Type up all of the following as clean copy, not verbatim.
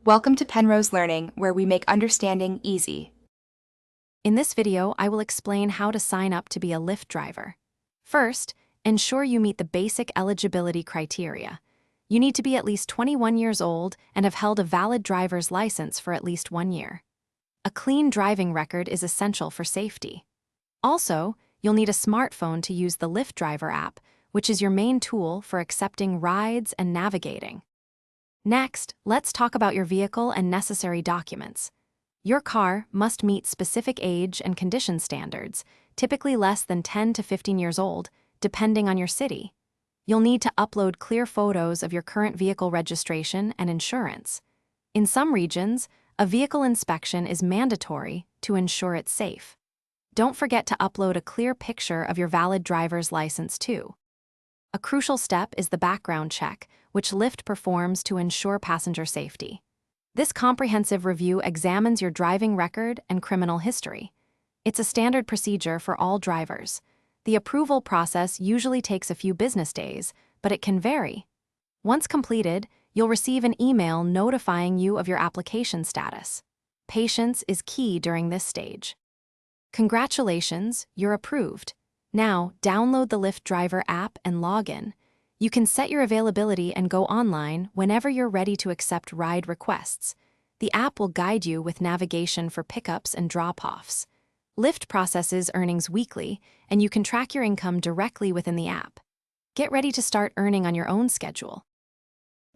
Welcome to Penrose Learning, where we make understanding easy. In this video, I will explain how to sign up to be a Lyft driver. First, ensure you meet the basic eligibility criteria. You need to be at least 21 years old and have held a valid driver's license for at least 1 year. A clean driving record is essential for safety. Also, you'll need a smartphone to use the Lyft Driver app, which is your main tool for accepting rides and navigating. Next, let's talk about your vehicle and necessary documents. Your car must meet specific age and condition standards, typically less than 10 to 15 years old, depending on your city. You'll need to upload clear photos of your current vehicle registration and insurance. In some regions, a vehicle inspection is mandatory to ensure it's safe. Don't forget to upload a clear picture of your valid driver's license too. A crucial step is the background check, which Lyft performs to ensure passenger safety. This comprehensive review examines your driving record and criminal history. It's a standard procedure for all drivers. The approval process usually takes a few business days, but it can vary. Once completed, you'll receive an email notifying you of your application status. Patience is key during this stage. Congratulations, you're approved. Now, download the Lyft Driver app and log in. You can set your availability and go online whenever you're ready to accept ride requests. The app will guide you with navigation for pickups and drop-offs. Lyft processes earnings weekly, and you can track your income directly within the app. Get ready to start earning on your own schedule.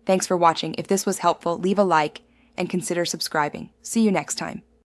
Thanks for watching. If this was helpful, leave a like and consider subscribing. See you next time.